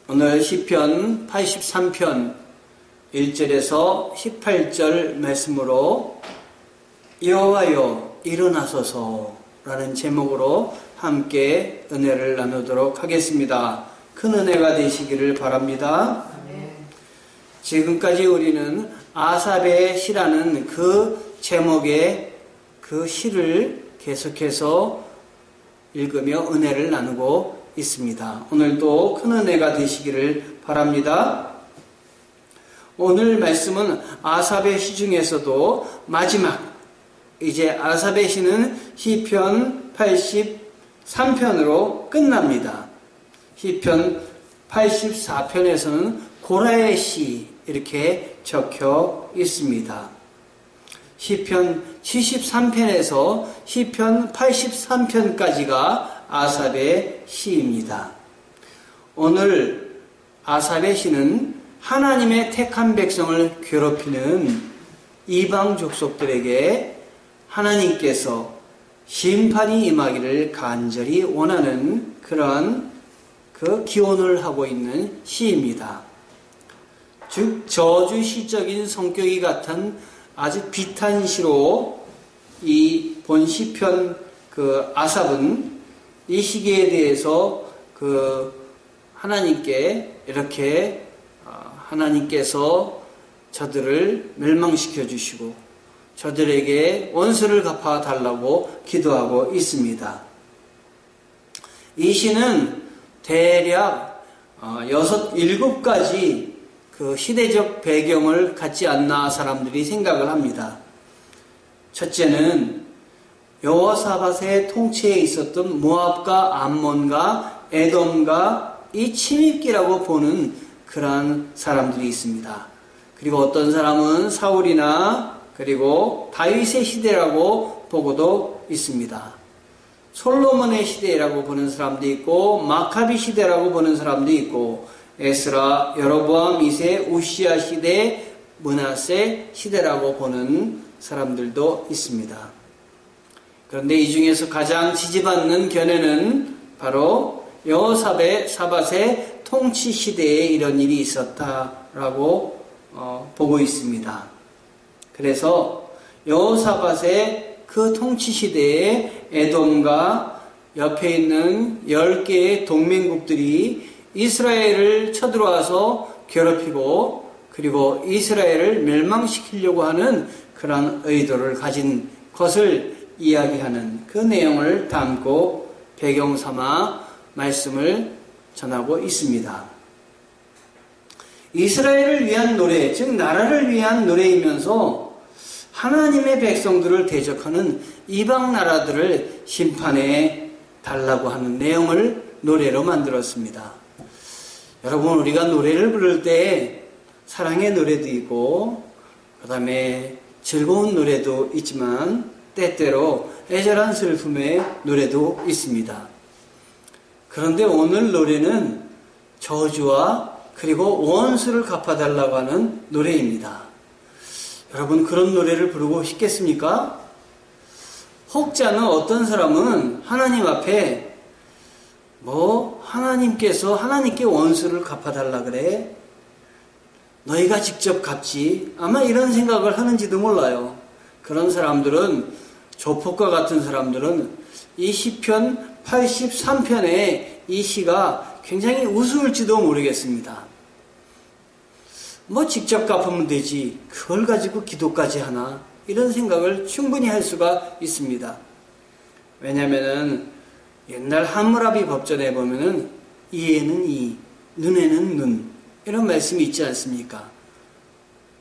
오늘 시편 83편 1절에서 18절 말씀으로 여호와여 일어나소서 라는 제목으로 함께 은혜를 나누도록 하겠습니다. 큰 은혜가 되시기를 바랍니다. 지금까지 우리는 아삽의 시라는 그 제목의 그 시를 계속해서 읽으며 은혜를 나누고 있습니다. 오늘도 큰 은혜가 되시기를 바랍니다. 오늘 말씀은 아삽의 시 중에서도 마지막, 이제 아삽의 시는 시편 83편으로 끝납니다. 시편 84편에서는 고라의 시 이렇게 적혀 있습니다. 시편 73편에서 시편 83편까지가 아삽의 시입니다. 오늘 아삽의 시는 하나님의 택한 백성을 괴롭히는 이방 족속들에게 하나님께서 심판이 임하기를 간절히 원하는 그런 그 기원을 하고 있는 시입니다. 즉 저주시적인 성격이 같은 아주 비탄시로 이 본 시편 그 아삽은 이 시기에 대해서 그 하나님께 이렇게 하나님께서 저들을 멸망시켜 주시고 저들에게 원수를 갚아 달라고 기도하고 있습니다. 이 시는 대략 7가지 그 시대적 배경을 갖지 않나 사람들이 생각을 합니다. 첫째는 여호사밧의 통치에 있었던 모압과 암몬과 에돔과 이 침입기라고 보는 그러한 사람들이 있습니다. 그리고 어떤 사람은 사울이나 그리고 다윗의 시대라고 보고도 있습니다. 솔로몬의 시대라고 보는 사람도 있고 마카비 시대라고 보는 사람도 있고 에스라, 여로보암 2세, 우시야 시대, 므낫세 시대라고 보는 사람들도 있습니다. 그런데 이 중에서 가장 지지받는 견해는 바로 여호사밧의 통치 시대에 이런 일이 있었다라고 보고 있습니다. 그래서 여호사밧의 그 통치 시대에 에돔과 옆에 있는 10개의 동맹국들이 이스라엘을 쳐들어와서 괴롭히고 그리고 이스라엘을 멸망시키려고 하는 그런 의도를 가진 것을 이야기하는 그 내용을 담고 배경 삼아 말씀을 전하고 있습니다. 이스라엘을 위한 노래, 즉 나라를 위한 노래이면서 하나님의 백성들을 대적하는 이방 나라들을 심판해 달라고 하는 내용을 노래로 만들었습니다. 여러분, 우리가 노래를 부를 때 사랑의 노래도 있고 그 다음에 즐거운 노래도 있지만 때때로 애절한 슬픔의 노래도 있습니다. 그런데 오늘 노래는 저주와 그리고 원수를 갚아달라고 하는 노래입니다. 여러분, 그런 노래를 부르고 싶겠습니까? 혹자는 어떤 사람은 하나님 앞에 하나님께서 하나님께 원수를 갚아달라 그래? 너희가 직접 갚지? 아마 이런 생각을 하는지도 몰라요. 그런 사람들은, 조폭과 같은 사람들은 이 시편 83편의 이 시가 굉장히 우스울지도 모르겠습니다. 직접 갚으면 되지. 그걸 가지고 기도까지 하나? 이런 생각을 충분히 할 수가 있습니다. 왜냐면은 옛날 함무라비 법전에 보면은 이에는 이, 눈에는 눈 이런 말씀이 있지 않습니까?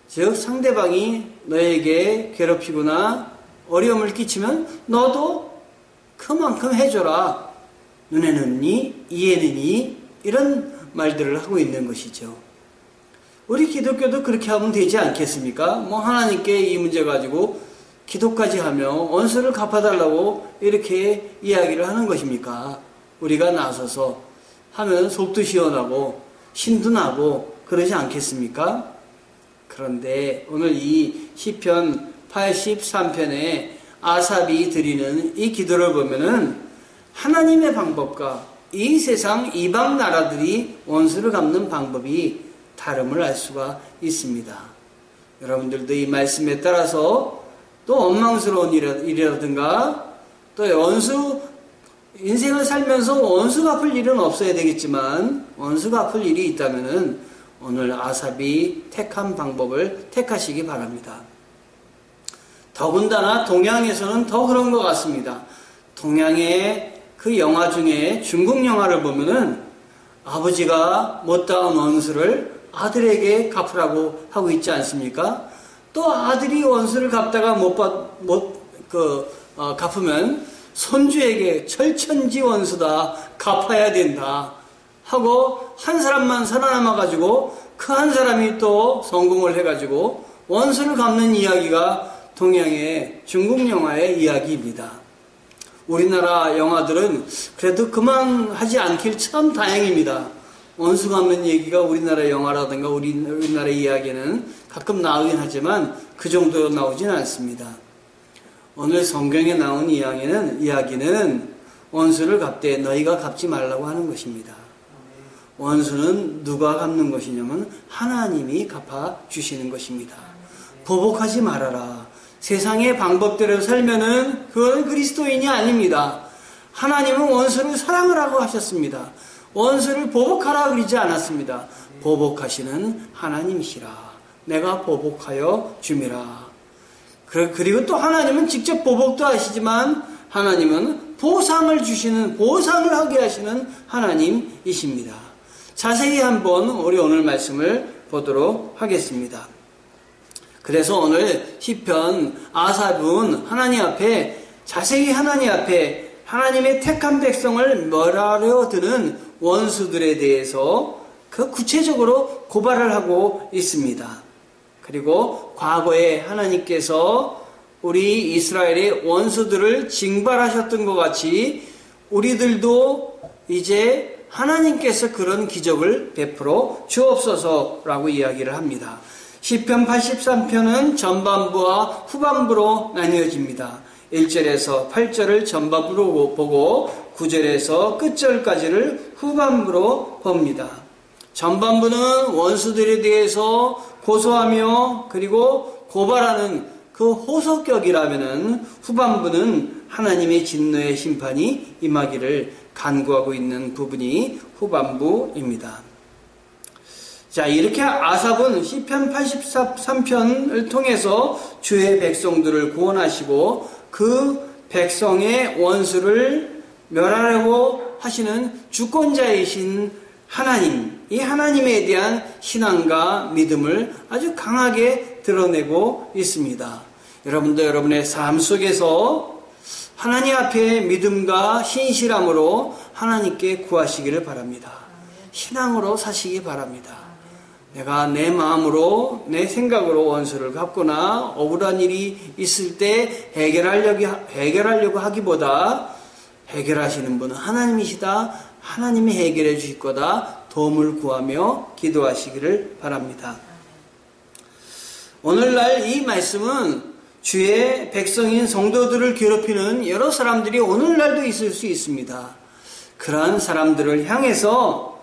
즉 상대방이 너에게 괴롭히거나 어려움을 끼치면 너도 그만큼 해줘라. 눈에는 이, 이에는 이 이런 말들을 하고 있는 것이죠. 우리 기독교도 그렇게 하면 되지 않겠습니까? 하나님께 이 문제 가지고 기도까지 하며 원수를 갚아달라고 이렇게 이야기를 하는 것입니까? 우리가 나서서 하면 속도 시원하고 신도 나고 그러지 않겠습니까? 그런데 오늘 이 시편 83편에 아삽이 드리는 이 기도를 보면은 하나님의 방법과 이 세상 이방 나라들이 원수를 갚는 방법이 다름을 알 수가 있습니다. 여러분들도 이 말씀에 따라서 또 원망스러운 일이라든가 또 인생을 살면서 원수 갚을 일은 없어야 되겠지만 원수 갚을 일이 있다면은 오늘 아삽이 택한 방법을 택하시기 바랍니다. 더군다나 동양에서는 더 그런 것 같습니다. 동양의 그 영화 중에 중국 영화를 보면은 아버지가 못다한 원수를 아들에게 갚으라고 하고 있지 않습니까? 또 아들이 원수를 갚다가 갚으면 손주에게 철천지 원수다, 갚아야 된다 하고 한 사람만 살아남아가지고 그 한 사람이 또 성공을 해가지고 원수를 갚는 이야기가 동양의 중국 영화의 이야기입니다. 우리나라 영화들은 그래도 그만하지 않길 참 다행입니다. 원수 갚는 얘기가 우리나라 영화라든가 우리나라 이야기는 가끔 나오긴 하지만 그 정도로 나오진 않습니다. 오늘 성경에 나온 이야기는 원수를 갚되 너희가 갚지 말라고 하는 것입니다. 원수는 누가 갚는 것이냐면 하나님이 갚아주시는 것입니다. 보복하지 말아라. 세상의 방법대로 살면은 그건 그리스도인이 아닙니다. 하나님은 원수를 사랑을 하고 하셨습니다. 원수를 보복하라 그러지 않았습니다. 보복하시는 하나님이시라. 내가 보복하여 줌이라. 그리고 또 하나님은 직접 보복도 하시지만 하나님은 보상을 하게 하시는 하나님이십니다. 자세히 한번 우리 오늘 말씀을 보도록 하겠습니다. 그래서 오늘 시편 아삽은 자세히 하나님 앞에 하나님의 택한 백성을 멸하려 드는 원수들에 대해서 그 구체적으로 고발을 하고 있습니다. 그리고 과거에 하나님께서 우리 이스라엘의 원수들을 징발하셨던 것 같이 우리들도 이제 하나님께서 그런 기적을 베풀어 주옵소서라고 이야기를 합니다. 시편 83편은 전반부와 후반부로 나뉘어집니다. 1절에서 8절을 전반부로 보고 9절에서 끝절까지를 후반부로 봅니다. 전반부는 원수들에 대해서 고소하며 그리고 고발하는 그 호소격이라면은 후반부는 하나님의 진노의 심판이 임하기를 간구하고 있는 부분이 후반부입니다. 자, 이렇게 아삽은 시편 83편을 통해서 주의 백성들을 구원하시고 그 백성의 원수를 멸하려고 하시는 주권자이신 하나님, 이 하나님에 대한 신앙과 믿음을 아주 강하게 드러내고 있습니다. 여러분도 여러분의 삶 속에서 하나님 앞에 믿음과 신실함으로 하나님께 구하시기를 바랍니다. 신앙으로 사시기 바랍니다. 내가 내 마음으로 내 생각으로 원수를 갚거나 억울한 일이 있을 때 해결하려고 하기보다 해결하시는 분은 하나님이시다. 하나님이 해결해 주실 거다. 도움을 구하며 기도하시기를 바랍니다. 오늘날 이 말씀은 주의 백성인 성도들을 괴롭히는 여러 사람들이 오늘날도 있을 수 있습니다. 그러한 사람들을 향해서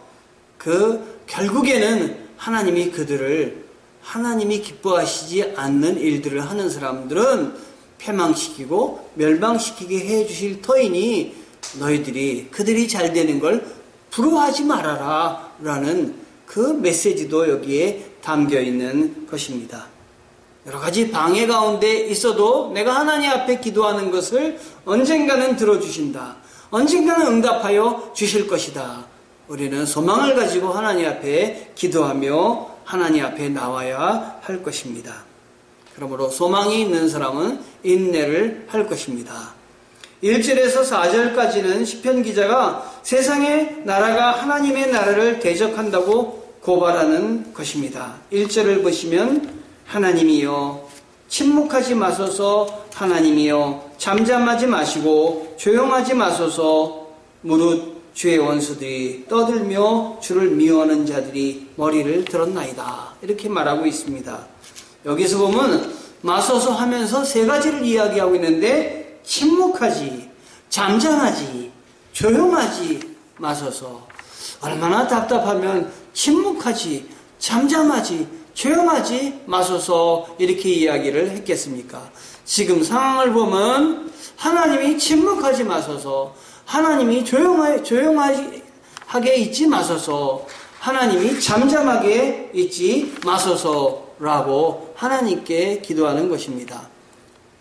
결국에는 하나님이 하나님이 기뻐하시지 않는 일들을 하는 사람들은 패망시키고 멸망시키게 해 주실 터이니 그들이 잘 되는 걸 부러워하지 말아라 라는 그 메시지도 여기에 담겨 있는 것입니다. 여러 가지 방해 가운데 있어도 내가 하나님 앞에 기도하는 것을 언젠가는 들어주신다. 언젠가는 응답하여 주실 것이다. 우리는 소망을 가지고 하나님 앞에 기도하며 하나님 앞에 나와야 할 것입니다. 그러므로 소망이 있는 사람은 인내를 할 것입니다. 1절에서 4절까지는 시편 기자가 세상의 나라가 하나님의 나라를 대적한다고 고발하는 것입니다. 1절을 보시면 하나님이여 침묵하지 마소서. 하나님이여 잠잠하지 마시고 조용하지 마소서. 무릇 주의 원수들이 떠들며 주를 미워하는 자들이 머리를 들었나이다. 이렇게 말하고 있습니다. 여기서 보면 마소서 하면서 세 가지를 이야기하고 있는데 침묵하지, 잠잠하지, 조용하지 마소서. 얼마나 답답하면 침묵하지, 잠잠하지, 조용하지 마소서 이렇게 이야기를 했겠습니까? 지금 상황을 보면 하나님이 침묵하지 마소서, 하나님이 조용하게 있지 마소서, 하나님이 잠잠하게 있지 마소서라고 하나님께 기도하는 것입니다.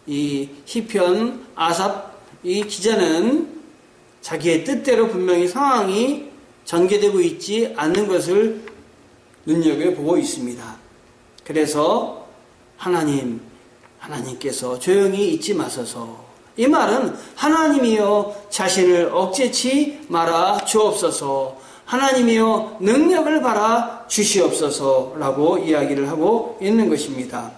이 시편 아삽 이 기자는 자기의 뜻대로 분명히 상황이 전개되고 있지 않는 것을 눈여겨보고 있습니다. 그래서 하나님께서 조용히 있지 마소서. 이 말은 하나님이여 자신을 억제치 말아 주옵소서, 하나님이여 능력을 발하 주시옵소서라고 이야기를 하고 있는 것입니다.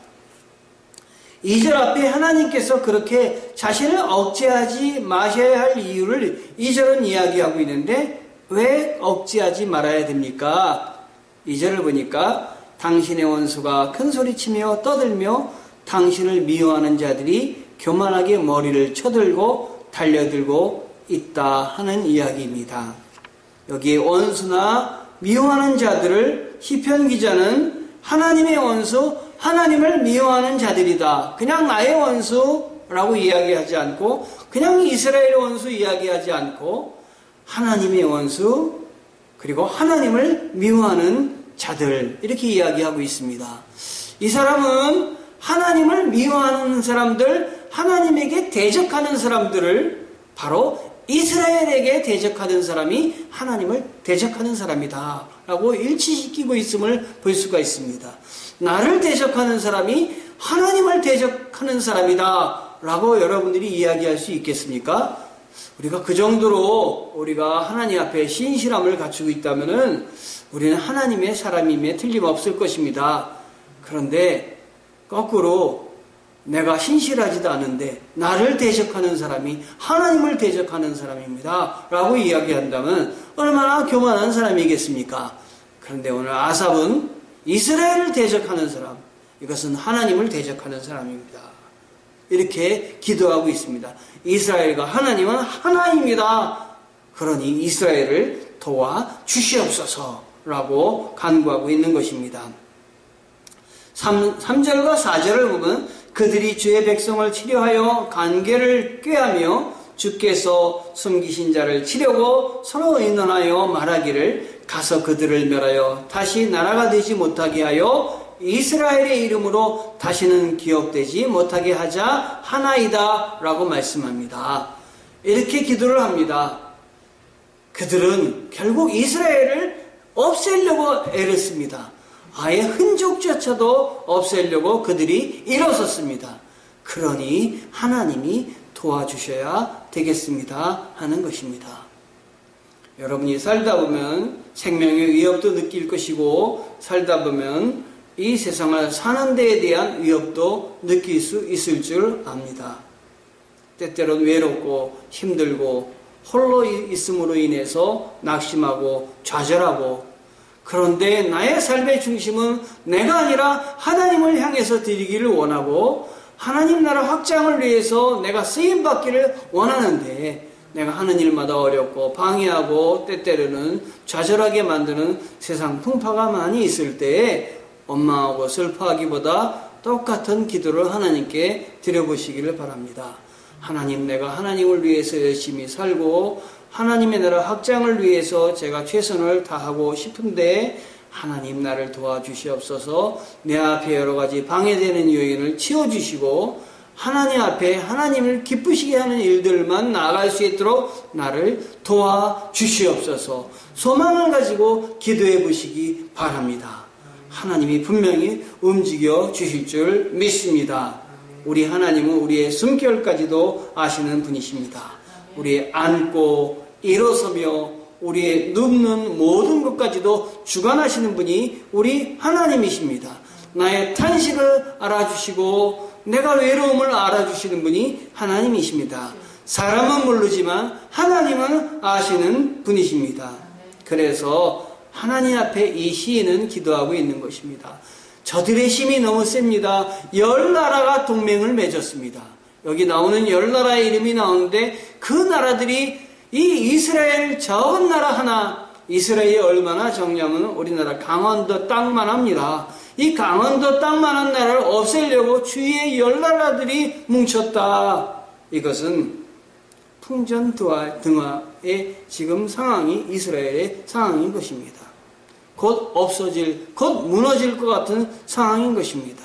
2절 앞에 하나님께서 그렇게 자신을 억제하지 마셔야 할 이유를 2절은 이야기하고 있는데 왜 억제하지 말아야 됩니까? 2절을 보니까 당신의 원수가 큰 소리치며 떠들며 당신을 미워하는 자들이 교만하게 머리를 쳐들고 달려들고 있다 하는 이야기입니다. 여기 원수나 미워하는 자들을 시편 기자는 하나님의 원수, 하나님을 미워하는 자들이다. 그냥 나의 원수라고 이야기하지 않고, 그냥 이스라엘 원수 이야기하지 않고, 하나님의 원수, 그리고 하나님을 미워하는 자들, 이렇게 이야기하고 있습니다. 이 사람은 하나님을 미워하는 사람들, 하나님에게 대적하는 사람들을 바로 이스라엘에게 대적하는 사람이 하나님을 대적하는 사람이다 라고 일치시키고 있음을 볼 수가 있습니다. 나를 대적하는 사람이 하나님을 대적하는 사람이다 라고 여러분들이 이야기할 수 있겠습니까? 우리가 그 정도로 우리가 하나님 앞에 신실함을 갖추고 있다면 우리는 하나님의 사람임에 틀림없을 것입니다. 그런데 거꾸로 내가 신실하지도 않은데 나를 대적하는 사람이 하나님을 대적하는 사람입니다 라고 이야기한다면 얼마나 교만한 사람이겠습니까? 그런데 오늘 아삽은 이스라엘을 대적하는 사람, 이것은 하나님을 대적하는 사람입니다. 이렇게 기도하고 있습니다. 이스라엘과 하나님은 하나입니다. 그러니 이스라엘을 도와 주시옵소서라고 간구하고 있는 것입니다. 3절과 4절을 보면 그들이 주의 백성을 치려하여 관계를 꾀하며 주께서 숨기신 자를 치려고 서로 의논하여 말하기를 가서 그들을 멸하여 다시 나라가 되지 못하게 하여 이스라엘의 이름으로 다시는 기억되지 못하게 하자 하나이다 라고 말씀합니다. 이렇게 기도를 합니다. 그들은 결국 이스라엘을 없애려고 애를 씁니다. 아예 흔적조차도 없애려고 그들이 일어섰습니다. 그러니 하나님이 도와주셔야 되겠습니다 하는 것입니다. 여러분이 살다 보면 생명의 위협도 느낄 것이고 살다 보면 이 세상을 사는 데에 대한 위협도 느낄 수 있을 줄 압니다. 때때로는 외롭고 힘들고 홀로 있음으로 인해서 낙심하고 좌절하고, 그런데 나의 삶의 중심은 내가 아니라 하나님을 향해서 드리기를 원하고 하나님 나라 확장을 위해서 내가 쓰임받기를 원하는데 내가 하는 일마다 어렵고 방해하고 때때로는 좌절하게 만드는 세상 풍파가 많이 있을 때에 원망하고 슬퍼하기보다 똑같은 기도를 하나님께 드려보시기를 바랍니다. 하나님, 내가 하나님을 위해서 열심히 살고 하나님의 나라 확장을 위해서 제가 최선을 다하고 싶은데 하나님 나를 도와주시옵소서. 내 앞에 여러 가지 방해되는 요인을 치워주시고 하나님 앞에 하나님을 기쁘시게 하는 일들만 나아갈 수 있도록 나를 도와주시옵소서. 소망을 가지고 기도해 보시기 바랍니다. 하나님이 분명히 움직여 주실 줄 믿습니다. 우리 하나님은 우리의 숨결까지도 아시는 분이십니다. 우리의 앉고 일어서며 우리의 눕는 모든 것까지도 주관하시는 분이 우리 하나님이십니다. 나의 탄식을 알아주시고 내가 외로움을 알아주시는 분이 하나님이십니다. 사람은 모르지만 하나님은 아시는 분이십니다. 그래서 하나님 앞에 이 시인은 기도하고 있는 것입니다. 저들의 힘이 너무 셉니다. 10나라가 동맹을 맺었습니다. 여기 나오는 10나라의 이름이 나오는데 그 나라들이 이 이스라엘 적은 나라 하나, 이스라엘이 얼마나 정냐면 우리나라 강원도 땅만 합니다. 이 강원도 땅만한 나라를 없애려고 주위의 10나라들이 뭉쳤다. 이것은 풍전등화의 지금 상황이 이스라엘의 상황인 것입니다. 곧 없어질, 곧 무너질 것 같은 상황인 것입니다.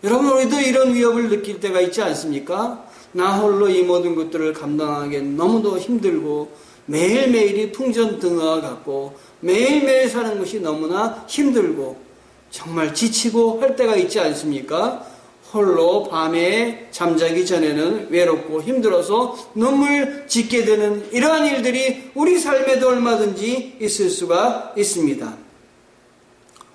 여러분, 우리도 이런 위협을 느낄 때가 있지 않습니까? 나 홀로 이 모든 것들을 감당하기 너무도 힘들고 매일매일이 풍전등화 같고 매일매일 사는 것이 너무나 힘들고 정말 지치고 할 때가 있지 않습니까? 홀로 밤에 잠자기 전에는 외롭고 힘들어서 눈물 짓게 되는 이러한 일들이 우리 삶에도 얼마든지 있을 수가 있습니다.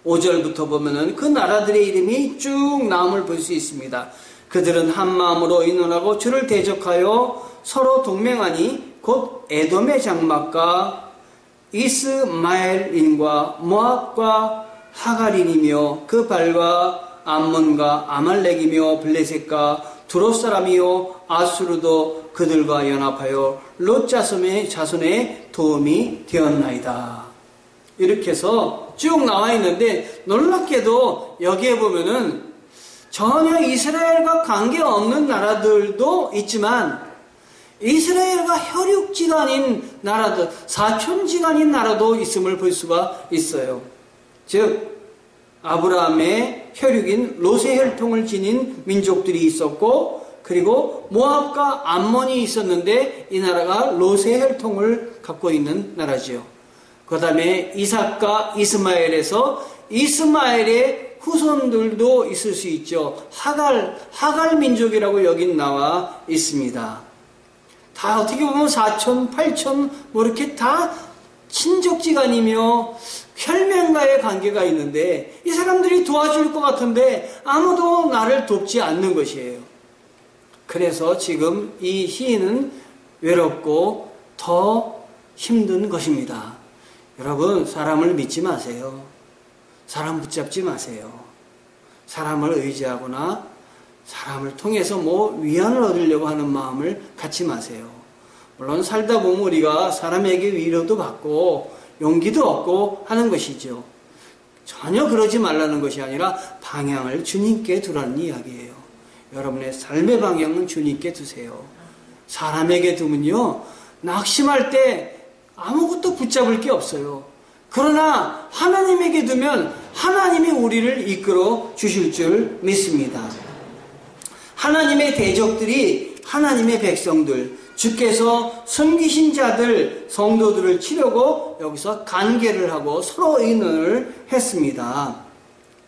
5절부터 보면은 그 나라들의 이름이 쭉 나옴을 볼 수 있습니다. 그들은 한 마음으로 의논하고 주를 대적하여 서로 동맹하니 곧 에돔의 장막과 이스마엘인과 모압과 하갈인이며 그 발과 암몬과 아말렉이며 블레셋과 두롯 사람이요 아수르도 그들과 연합하여 롯 자손의 도움이 되었나이다. 이렇게 해서 쭉 나와 있는데 놀랍게도 여기에 보면은 전혀 이스라엘과 관계없는 나라들도 있지만 이스라엘과 혈육지간인 나라들, 사촌지간인 나라도 있음을 볼 수가 있어요. 즉 아브라함의 혈육인 롯의 혈통을 지닌 민족들이 있었고, 그리고 모압과 암몬이 있었는데 이 나라가 롯의 혈통을 갖고 있는 나라지요. 그 다음에 이삭과 이스마엘에서 이스마엘의 후손들도 있을 수 있죠. 하갈 민족이라고 여기 나와 있습니다. 다 어떻게 보면 4촌, 8촌 뭐 이렇게 다 친족지간이며 혈맹과의 관계가 있는데 이 사람들이 도와줄 것 같은데 아무도 나를 돕지 않는 것이에요. 그래서 지금 이 시인은 외롭고 더 힘든 것입니다. 여러분, 사람을 믿지 마세요. 사람 붙잡지 마세요. 사람을 의지하거나 사람을 통해서 뭐 위안을 얻으려고 하는 마음을 갖지 마세요. 물론 살다 보면 우리가 사람에게 위로도 받고 용기도 얻고 하는 것이죠. 전혀 그러지 말라는 것이 아니라 방향을 주님께 두라는 이야기예요. 여러분의 삶의 방향은 주님께 두세요. 사람에게 두면요, 낙심할 때 아무것도 붙잡을 게 없어요. 그러나 하나님에게 두면 하나님이 우리를 이끌어 주실 줄 믿습니다. 하나님의 대적들이 하나님의 백성들, 주께서 섬기신 자들, 성도들을 치려고 여기서 간계를 하고 서로 의논을 했습니다.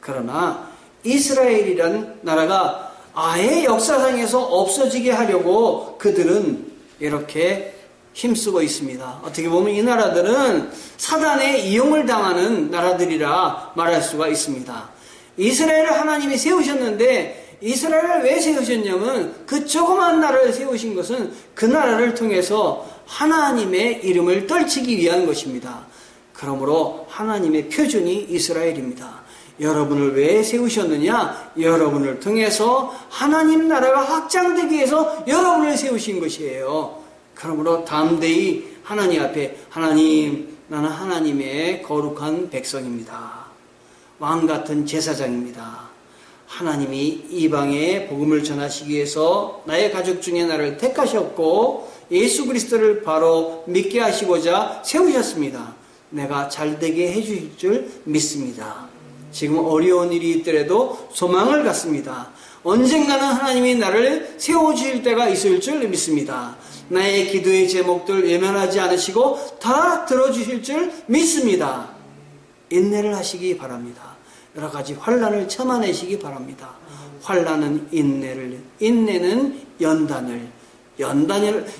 그러나 이스라엘이란 나라가 아예 역사상에서 없어지게 하려고 그들은 이렇게 힘쓰고 있습니다. 어떻게 보면 이 나라들은 사단의 이용을 당하는 나라들이라 말할 수가 있습니다. 이스라엘을 하나님이 세우셨는데 이스라엘을 왜 세우셨냐면 그 조그만 나라를 세우신 것은 그 나라를 통해서 하나님의 이름을 떨치기 위한 것입니다. 그러므로 하나님의 표준이 이스라엘입니다. 여러분을 왜 세우셨느냐? 여러분을 통해서 하나님 나라가 확장되기 위해서 여러분을 세우신 것이에요. 그러므로 담대히 하나님 앞에, 하나님, 나는 하나님의 거룩한 백성입니다. 왕 같은 제사장입니다. 하나님이 이방에 복음을 전하시기 위해서 나의 가족 중에 나를 택하셨고 예수 그리스도를 바로 믿게 하시고자 세우셨습니다. 내가 잘되게 해주실 줄 믿습니다. 지금 어려운 일이 있더라도 소망을 갖습니다. 언젠가는 하나님이 나를 세워주실 때가 있을 줄 믿습니다. 나의 기도의 제목들 외면하지 않으시고 다 들어주실 줄 믿습니다. 인내를 하시기 바랍니다. 여러 가지 환난을 참아내시기 바랍니다. 환난은 인내를, 인내는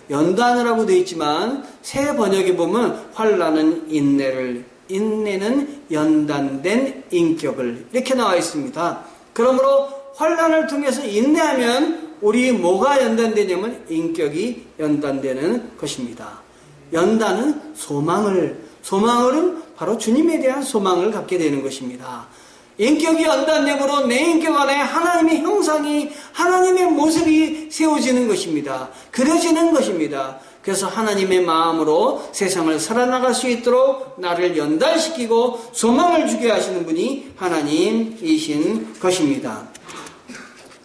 연단이라고 되어 있지만 새 번역에 보면 환난은 인내를, 인내는 연단된 인격을 이렇게 나와 있습니다. 그러므로 환난을 통해서 인내하면 우리 뭐가 연단되냐면 인격이 연단되는 것입니다. 연단은 소망은 바로 주님에 대한 소망을 갖게 되는 것입니다. 인격이 연단됨으로 내 인격 안에 하나님의 형상이, 하나님의 모습이 세워지는 것입니다. 그려지는 것입니다. 그래서 하나님의 마음으로 세상을 살아나갈 수 있도록 나를 연단시키고 소망을 주게 하시는 분이 하나님이신 것입니다.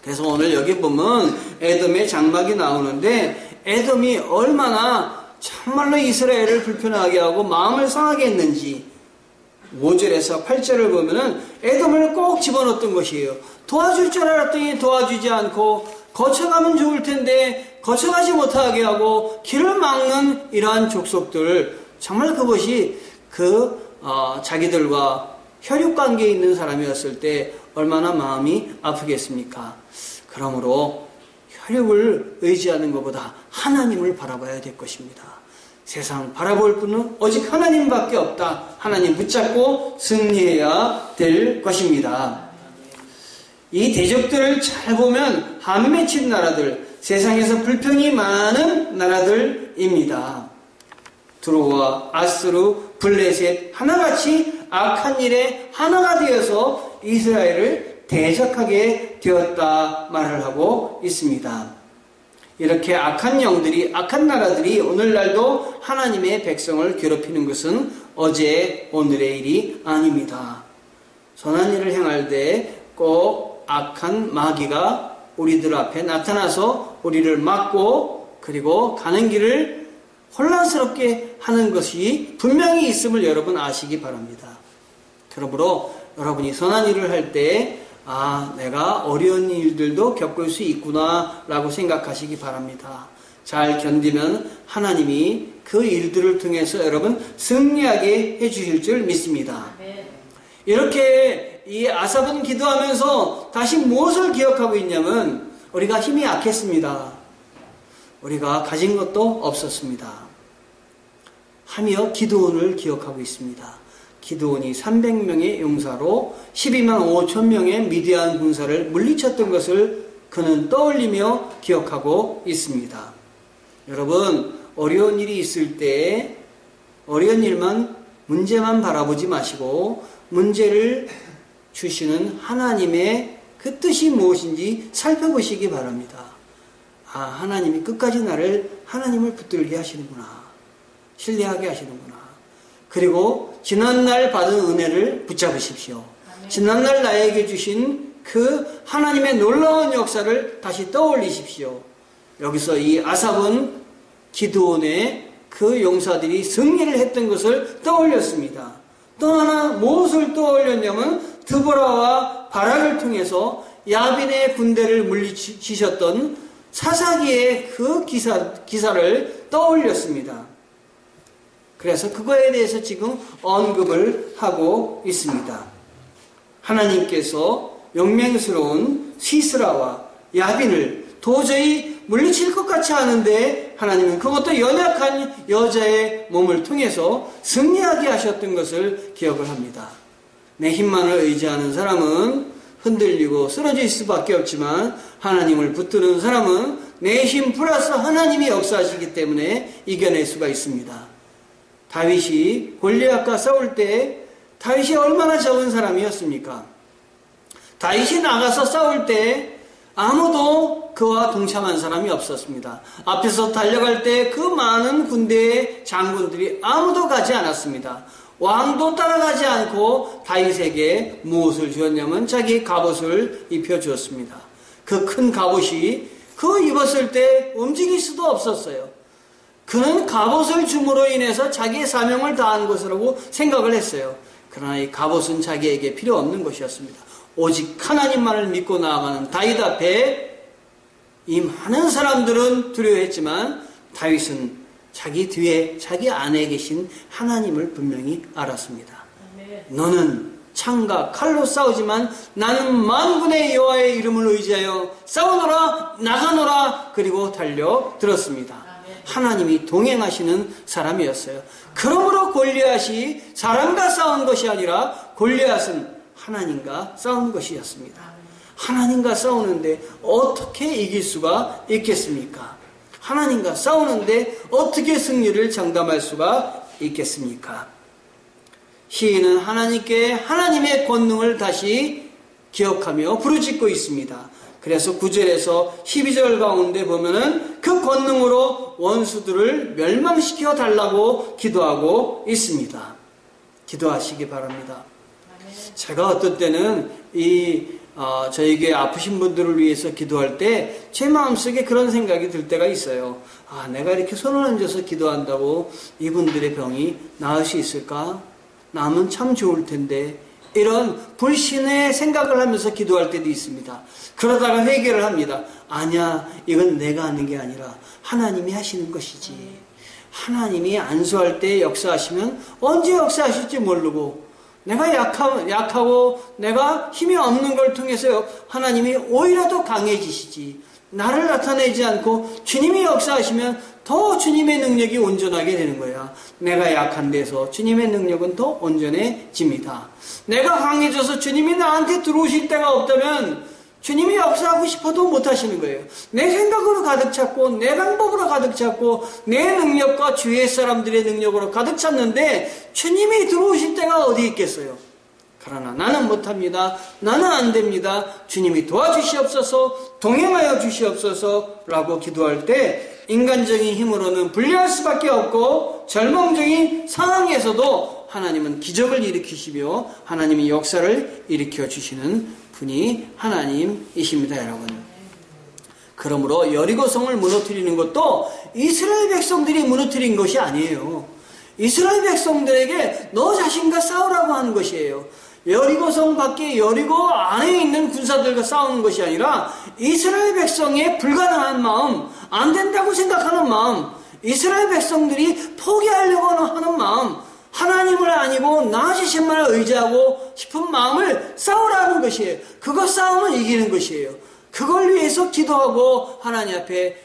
그래서 오늘 여기 보면 에돔의 장막이 나오는데 에돔이 얼마나 참말로 이스라엘을 불편하게 하고 마음을 상하게 했는지 5절에서 8절을 보면은 에돔을 꼭 집어넣었던 것이에요. 도와줄 줄 알았더니 도와주지 않고 거쳐가면 좋을 텐데 거쳐가지 못하게 하고 길을 막는 이러한 족속들, 정말 그것이 자기들과 혈육관계에 있는 사람이었을 때 얼마나 마음이 아프겠습니까? 그러므로 혈육을 의지하는 것보다 하나님을 바라봐야 될 것입니다. 세상 바라볼 분은 오직 하나님밖에 없다. 하나님 붙잡고 승리해야 될 것입니다. 이 대적들을 잘 보면 한 맺힌 나라들, 세상에서 불평이 많은 나라들입니다. 두로와 아스루, 블레셋 하나같이 악한 일에 하나가 되어서 이스라엘을 대적하게 되었다 말을 하고 있습니다. 이렇게 악한 영들이, 악한 나라들이 오늘날도 하나님의 백성을 괴롭히는 것은 어제 오늘의 일이 아닙니다. 선한 일을 행할 때 꼭 악한 마귀가 우리들 앞에 나타나서 우리를 막고 그리고 가는 길을 혼란스럽게 하는 것이 분명히 있음을 여러분 아시기 바랍니다. 그러므로 여러분이 선한 일을 할 때 내가 어려운 일들도 겪을 수 있구나 라고 생각하시기 바랍니다. 잘 견디면 하나님이 그 일들을 통해서 여러분 승리하게 해주실 줄 믿습니다. 이렇게 이 아삽은 기도하면서 다시 무엇을 기억하고 있냐면 우리가 힘이 약했습니다. 우리가 가진 것도 없었습니다. 하며 기드온을 기억하고 있습니다. 기드온이 300명의 용사로 12만 5천 명의 미디안 군사를 물리쳤던 것을 그는 떠올리며 기억하고 있습니다. 여러분, 어려운 일이 있을 때 어려운 일만, 문제만 바라보지 마시고 문제를 주시는 하나님의 그 뜻이 무엇인지 살펴보시기 바랍니다. 하나님이 끝까지 하나님을 붙들게 하시는구나. 신뢰하게 하시는구나. 그리고 지난날 받은 은혜를 붙잡으십시오. 지난날 나에게 주신 그 하나님의 놀라운 역사를 다시 떠올리십시오. 여기서 이 아삽은 기드온의 그 용사들이 승리를 했던 것을 떠올렸습니다. 또 하나 무엇을 떠올렸냐면 드보라와 바락을 통해서 야빈의 군대를 물리치셨던 사사기의 그 기사를 떠올렸습니다. 그래서 그거에 대해서 지금 언급을 하고 있습니다. 하나님께서 용맹스러운 시스라와 야빈을 도저히 물리칠 것 같지 않은데 하나님은 그것도 연약한 여자의 몸을 통해서 승리하게 하셨던 것을 기억을 합니다. 내 힘만을 의지하는 사람은 흔들리고 쓰러질 수밖에 없지만 하나님을 붙드는 사람은 내 힘 플러스 하나님이 역사하시기 때문에 이겨낼 수가 있습니다. 다윗이 골리앗과 싸울 때 다윗이 얼마나 적은 사람이었습니까? 다윗이 나가서 싸울 때 아무도 그와 동참한 사람이 없었습니다. 앞에서 달려갈 때 그 많은 군대의 장군들이 아무도 가지 않았습니다. 왕도 따라가지 않고 다윗에게 무엇을 주었냐면 자기 갑옷을 입혀주었습니다. 그 큰 갑옷이 그 입었을 때 움직일 수도 없었어요. 그는 갑옷을 줌으로 인해서 자기의 사명을 다한 것이라고 생각을 했어요. 그러나 이 갑옷은 자기에게 필요 없는 것이었습니다. 오직 하나님만을 믿고 나아가는 다윗 앞에 이 많은 사람들은 두려워했지만 다윗은 자기 뒤에 자기 안에 계신 하나님을 분명히 알았습니다. 너는 창과 칼로 싸우지만 나는 만군의 여호와의 이름을 의지하여 싸우노라 나가노라 그리고 달려들었습니다. 하나님이 동행하시는 사람이었어요. 그러므로 골리앗이 사람과 싸운 것이 아니라 골리앗은 하나님과 싸운 것이었습니다. 하나님과 싸우는데 어떻게 이길 수가 있겠습니까? 하나님과 싸우는데 어떻게 승리를 장담할 수가 있겠습니까? 시인은 하나님께 하나님의 권능을 다시 기억하며 부르짖고 있습니다. 그래서 9절에서 12절 가운데 보면은 그 권능으로 원수들을 멸망시켜 달라고 기도하고 있습니다. 기도하시기 바랍니다. 제가 어떤 때는 저희 교회 아프신 분들을 위해서 기도할 때 제 마음속에 그런 생각이 들 때가 있어요. 내가 이렇게 손을 얹어서 기도한다고 이분들의 병이 나을 수 있을까? 나면 참 좋을 텐데, 이런 불신의 생각을 하면서 기도할 때도 있습니다. 그러다가 회개를 합니다. 아니야, 이건 내가 하는 게 아니라 하나님이 하시는 것이지. 하나님이 안수할 때 역사하시면 언제 역사하실지 모르고, 내가 약하고 내가 힘이 없는 걸 통해서 하나님이 오히려 더 강해지시지. 나를 나타내지 않고 주님이 역사하시면 더 주님의 능력이 온전하게 되는 거야. 내가 약한 데서 주님의 능력은 더 온전해집니다. 내가 강해져서 주님이 나한테 들어오실 때가 없다면 주님이 역사하고 싶어도 못하시는 거예요. 내 생각으로 가득 찼고 내 방법으로 가득 찼고 내 능력과 주위의 사람들의 능력으로 가득 찼는데 주님이 들어오실 때가 어디 있겠어요? 그러나 나는 못합니다. 나는 안 됩니다. 주님이 도와주시옵소서, 동행하여 주시옵소서 라고 기도할 때 인간적인 힘으로는 불리할 수밖에 없고 절망적인 상황에서도 하나님은 기적을 일으키시며 하나님이 역사를 일으켜 주시는 분이 하나님이십니다, 여러분. 그러므로 여리고성을 무너뜨리는 것도 이스라엘 백성들이 무너뜨린 것이 아니에요. 이스라엘 백성들에게 너 자신과 싸우라고 하는 것이에요. 여리고성 밖에 여리고 안에 있는 군사들과 싸우는 것이 아니라 이스라엘 백성의 불가능한 마음, 안 된다고 생각하는 마음, 이스라엘 백성들이 포기하려고 하는 마음, 하나님을 아니고 나 자신만을 의지하고 싶은 마음을 싸우라는 것이에요. 그거 싸우면 이기는 것이에요. 그걸 위해서 기도하고 하나님 앞에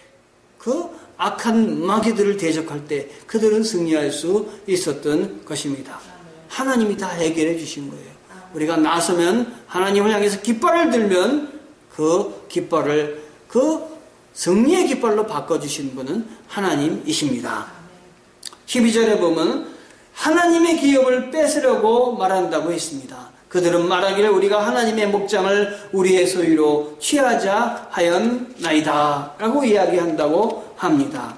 그 악한 마귀들을 대적할 때 그들은 승리할 수 있었던 것입니다. 하나님이 다 해결해 주신 거예요. 우리가 나서면 하나님을 향해서 깃발을 들면 그 깃발을 그 승리의 깃발로 바꿔주신 분은 하나님이십니다. 12절에 보면 하나님의 기업을 뺏으려고 말한다고 했습니다. 그들은 말하기를 우리가 하나님의 목장을 우리의 소유로 취하자 하였나이다 라고 이야기한다고 합니다.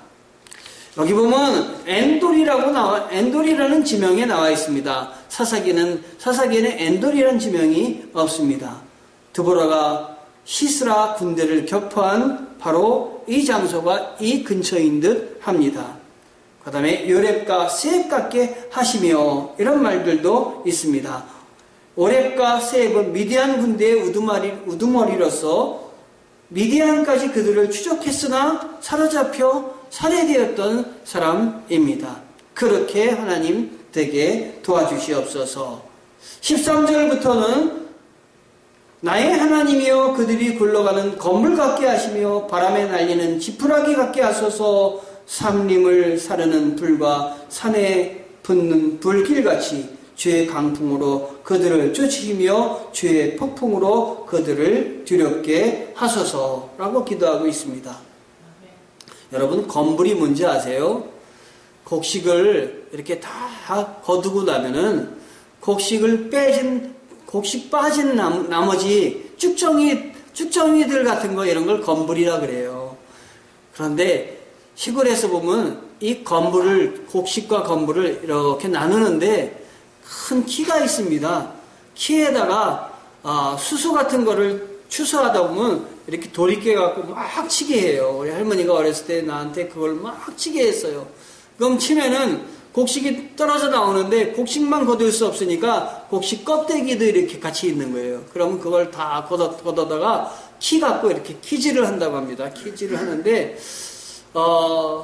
여기 보면 엔돌이라는 지명에 나와 있습니다. 사사기에는 엔돌이라는 지명이 없습니다. 드보라가 시스라 군대를 격파한 바로 이 장소가 이 근처인 듯 합니다. 그 다음에 요렙과 세렙 같게 하시며 이런 말들도 있습니다. 오렙과 세렙은 미디안 군대의 우두머리로서 미디안까지 그들을 추적했으나 사로잡혀 살해되었던 사람입니다. 그렇게 하나님 되게 도와주시옵소서. 13절부터는 나의 하나님이여 그들이 굴러가는 건물 같게 하시며 바람에 날리는 지푸라기 같게 하소서. 삼림을 사르는 불과 산에 붙는 불길같이 주의 강풍으로 그들을 쫓으시며 주의 폭풍으로 그들을 두렵게 하소서라고 기도하고 있습니다. 여러분, 건불이 뭔지 아세요? 곡식을 이렇게 다 거두고 나면은 곡식 빠진 나머지 쭉정이들 같은 거 이런 걸 건불이라 그래요. 그런데 시골에서 보면 이 곡식과 건불을 이렇게 나누는데 큰 키가 있습니다. 키에다가 수수 같은 거를 추수하다 보면 이렇게 돌이켜 갖고 막 치게 해요. 우리 할머니가 어렸을 때 나한테 그걸 막 치게 했어요. 그럼 치면은 곡식이 떨어져 나오는데 곡식만 거둘 수 없으니까 곡식 껍데기도 이렇게 같이 있는 거예요. 그러면 그걸 다 걷어다가 키 갖고 이렇게 키질을 한다고 합니다. 키질을 하는데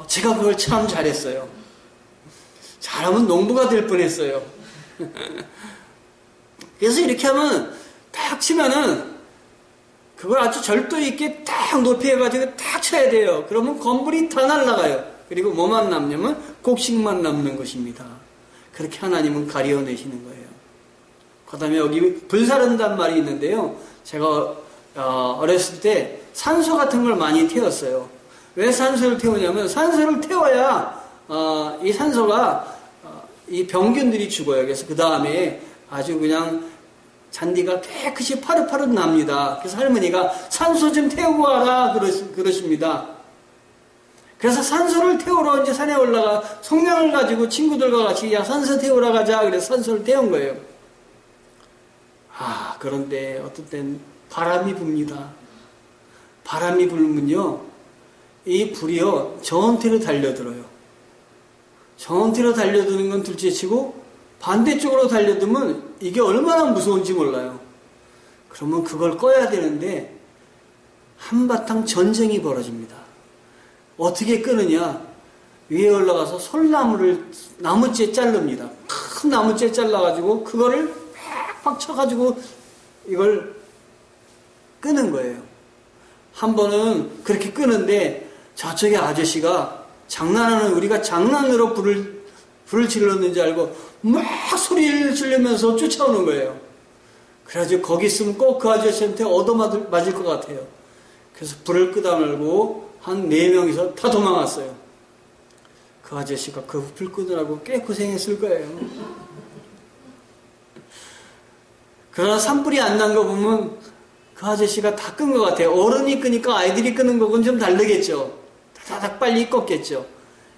제가 그걸 참 잘했어요. 잘하면 농부가 될 뻔했어요. 그래서 이렇게 하면 딱 치면은 그걸 아주 절도 있게 딱 높이 해가지고 딱 쳐야 돼요. 그러면 건불이 다 날아가요. 그리고 뭐만 남냐면 곡식만 남는 것입니다. 그렇게 하나님은 가려내시는 거예요. 그 다음에 여기 불사른단 말이 있는데요. 제가 어렸을 때 산소 같은 걸 많이 태웠어요. 왜 산소를 태우냐면 산소를 태워야 이 산소가 이 병균들이 죽어요. 그래서 그 다음에 아주 그냥 잔디가 깨끗이 파릇파릇 납니다. 그래서 할머니가 산소 좀 태우고 와라 그러십니다. 그래서 산소를 태우러 이제 산에 올라가 성냥을 가지고 친구들과 같이 야 산소 태우러 가자 그래서 산소를 태운 거예요. 그런데 어떤 땐 바람이 붑니다. 바람이 불면요 이 불이요 저한테로 달려들어요. 저한테로 달려드는 건 둘째치고 반대쪽으로 달려들면 이게 얼마나 무서운지 몰라요. 그러면 그걸 꺼야 되는데 한바탕 전쟁이 벌어집니다. 어떻게 끄느냐? 위에 올라가서 솔나무를 나무째 자릅니다. 큰 나무째 잘라가지고 그거를 팍팍 쳐가지고 이걸 끄는 거예요. 한 번은 그렇게 끄는데 저쪽에 아저씨가 장난하는 우리가 장난으로 불을 질렀는지 알고 막 소리를 지르면서 쫓아오는 거예요. 그래가지고 거기 있으면 꼭 그 아저씨한테 얻어맞을 것 같아요. 그래서 불을 끄다 말고 한 4명이서 다 도망갔어요. 그 아저씨가 그 불 끄느라고 꽤 고생했을 거예요. 그러나 산불이 안 난 거 보면 그 아저씨가 다 끈 것 같아요. 어른이 끄니까 아이들이 끄는 거는 좀 다르겠죠. 다닥 빨리 껐겠죠.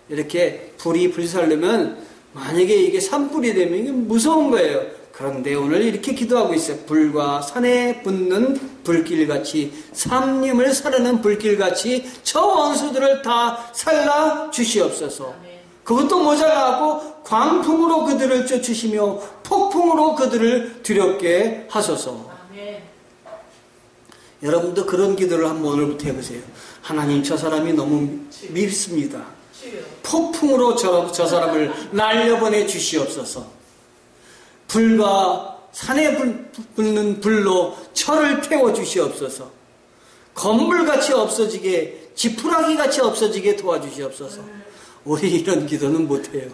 이렇게 불이 불살르면 만약에 이게 산불이 되면 이게 무서운 거예요. 그런데 오늘 이렇게 기도하고 있어요. 불과 산에 붙는 불길같이 삼림을 사르는 불길같이 저 원수들을 다 살라 주시옵소서. 그것도 모자라고 광풍으로 그들을 쫓으시며 폭풍으로 그들을 두렵게 하소서. 여러분도 그런 기도를 한번 오늘부터 해보세요. 하나님 저 사람이 너무 밉습니다. 폭풍으로 저 사람을 날려보내 주시옵소서. 불과 산에 붙는 불로 철을 태워 주시옵소서. 건물같이 없어지게 지푸라기같이 없어지게 도와주시옵소서. 우리 이런 기도는 못해요.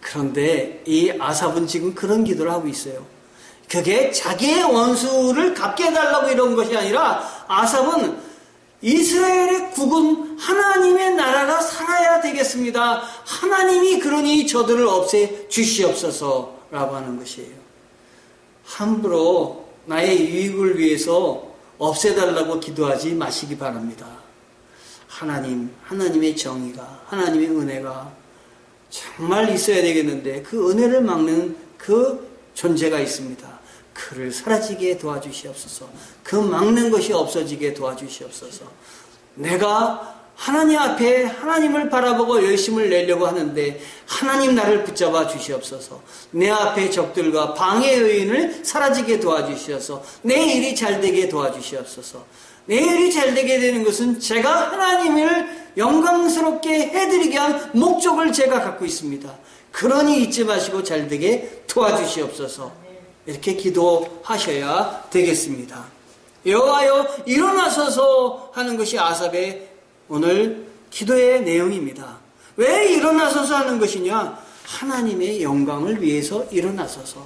그런데 이 아삽은 지금 그런 기도를 하고 있어요. 그게 자기의 원수를 갚게 해달라고 이런 것이 아니라 아삽은 이스라엘의 국은 하나님의 나라가 살아야 되겠습니다. 하나님이 그러니 저들을 없애 주시옵소서 라고 하는 것이에요. 함부로 나의 유익을 위해서 없애달라고 기도하지 마시기 바랍니다. 하나님의 정의가, 하나님의 은혜가 정말 있어야 되겠는데 그 은혜를 막는 그 존재가 있습니다. 그를 사라지게 도와주시옵소서. 그 막는 것이 없어지게 도와주시옵소서. 내가 하나님 앞에 하나님을 바라보고 열심을 내려고 하는데 하나님 나를 붙잡아 주시옵소서. 내 앞에 적들과 방해 요인을 사라지게 도와주시옵소서. 내 일이 잘되게 도와주시옵소서. 내 일이 잘되게 되는 것은 제가 하나님을 영광스럽게 해드리게 한 목적을 제가 갖고 있습니다. 그러니 잊지 마시고 잘되게 도와주시옵소서. 이렇게 기도하셔야 되겠습니다. 여호와여 일어나소서 하는 것이 아삽의 오늘 기도의 내용입니다. 왜 일어나소서 하는 것이냐? 하나님의 영광을 위해서 일어나소서.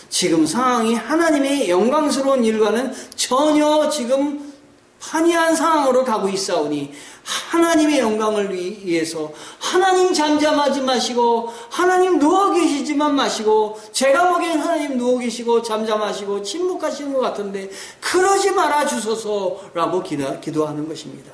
지금 상황이 하나님의 영광스러운 일과는 전혀 지금 판이한 상황으로 가고 있사오니 하나님의 영광을 위해서 하나님 잠잠하지 마시고 하나님 누워 계시지만 마시고 제가 보기엔 하나님 누워 계시고 잠잠하시고 침묵하시는 것 같은데 그러지 말아 주소서라고 기도하는 것입니다.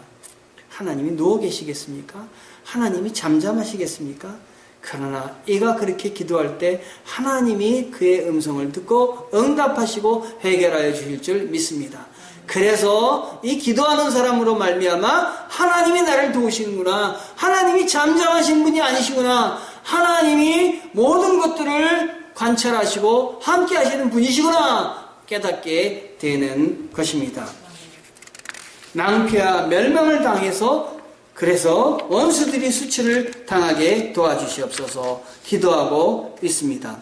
하나님이 누워 계시겠습니까? 하나님이 잠잠하시겠습니까? 그러나 이가 그렇게 기도할 때 하나님이 그의 음성을 듣고 응답하시고 해결하여 주실 줄 믿습니다. 그래서 이 기도하는 사람으로 말미암아 하나님이 나를 도우시는구나. 하나님이 잠잠하신 분이 아니시구나. 하나님이 모든 것들을 관찰하시고 함께 하시는 분이시구나. 깨닫게 되는 것입니다. 낭패와 멸망을 당해서 그래서 원수들이 수치를 당하게 도와주시옵소서 기도하고 있습니다.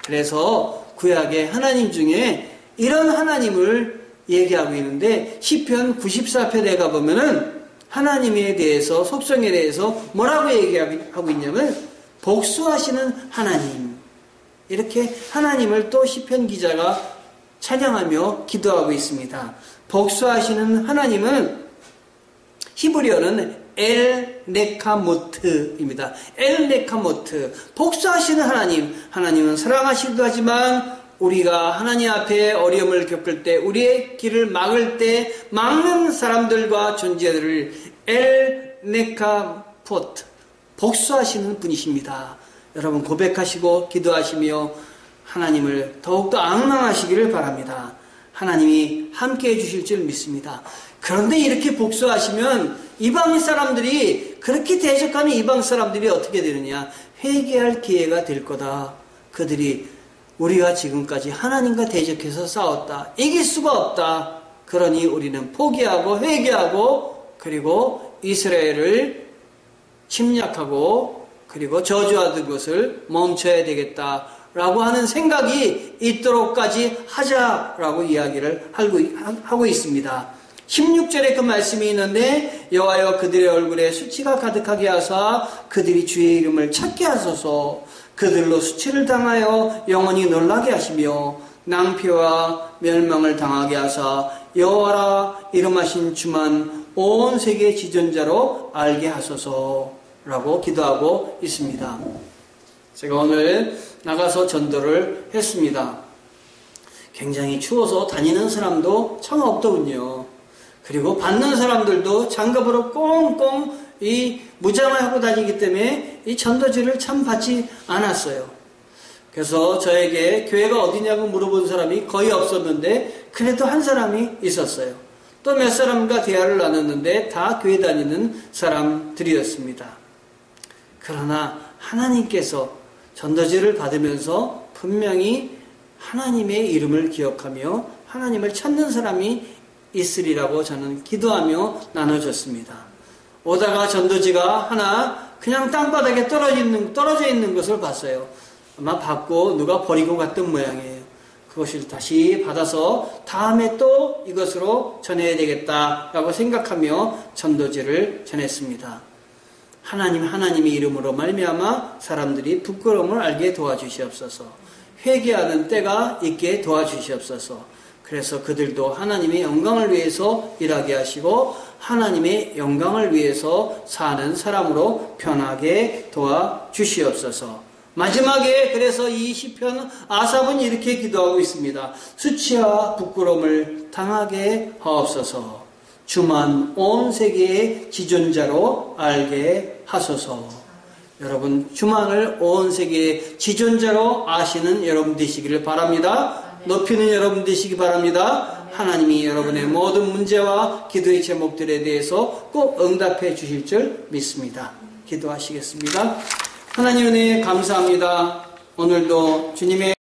그래서 구약의 하나님 중에 이런 하나님을 얘기하고 있는데 시편 94편에 가보면은 하나님에 대해서 속성에 대해서 뭐라고 얘기하고 있냐면 복수하시는 하나님 이렇게 하나님을 또 시편 기자가 찬양하며 기도하고 있습니다. 복수하시는 하나님은 히브리어는 엘네카모트입니다. 엘네카모트 복수하시는 하나님 하나님은 사랑하시기도 하지만 우리가 하나님 앞에 어려움을 겪을 때, 우리의 길을 막을 때 막는 사람들과 존재들을 엘네카포트, 복수하시는 분이십니다. 여러분 고백하시고 기도하시며 하나님을 더욱더 앙망하시기를 바랍니다. 하나님이 함께해 주실 줄 믿습니다. 그런데 이렇게 복수하시면 이방 사람들이, 그렇게 대적하는 이방 사람들이 어떻게 되느냐? 회개할 기회가 될 거다. 그들이 우리가 지금까지 하나님과 대적해서 싸웠다. 이길 수가 없다. 그러니 우리는 포기하고 회개하고 그리고 이스라엘을 침략하고 그리고 저주하던 것을 멈춰야 되겠다라고 하는 생각이 있도록까지 하자라고 이야기를 하고 있습니다. 16절에 그 말씀이 있는데 여호와여 그들의 얼굴에 수치가 가득하게 하사 그들이 주의 이름을 찾게 하소서. 그들로 수치를 당하여 영원히 놀라게 하시며 낭패와 멸망을 당하게 하사 여호와라 이름하신 주만 온 세계 지존자로 알게 하소서라고 기도하고 있습니다. 제가 오늘 나가서 전도를 했습니다. 굉장히 추워서 다니는 사람도 참 없더군요. 그리고 받는 사람들도 장갑으로 꽁꽁 이 무장을 하고 다니기 때문에 이 전도지를 참 받지 않았어요. 그래서 저에게 교회가 어디냐고 물어본 사람이 거의 없었는데 그래도 한 사람이 있었어요. 또 몇 사람과 대화를 나눴는데 다 교회 다니는 사람들이었습니다. 그러나 하나님께서 전도지를 받으면서 분명히 하나님의 이름을 기억하며 하나님을 찾는 사람이 있으리라고 저는 기도하며 나눠줬습니다. 오다가 전도지가 하나 그냥 땅바닥에 떨어져 있는 것을 봤어요. 아마 받고 누가 버리고 갔던 모양이에요. 그것을 다시 받아서 다음에 또 이것으로 전해야 되겠다라고 생각하며 전도지를 전했습니다. 하나님의 이름으로 말미암아 사람들이 부끄러움을 알게 도와주시옵소서. 회개하는 때가 있게 도와주시옵소서. 그래서 그들도 하나님의 영광을 위해서 일하게 하시고 하나님의 영광을 위해서 사는 사람으로 변하게 도와주시옵소서. 마지막에 그래서 이 시편 아삽은 이렇게 기도하고 있습니다. 수치와 부끄러움을 당하게 하옵소서. 주만 온 세계의 지존자로 알게 하소서. 여러분 주만을 온 세계의 지존자로 아시는 여러분 되시기를 바랍니다. 높이는 여러분 되시기 바랍니다. 하나님이 여러분의 모든 문제와 기도의 제목들에 대해서 꼭 응답해 주실 줄 믿습니다. 기도하시겠습니다. 하나님 은혜 감사합니다. 오늘도 주님의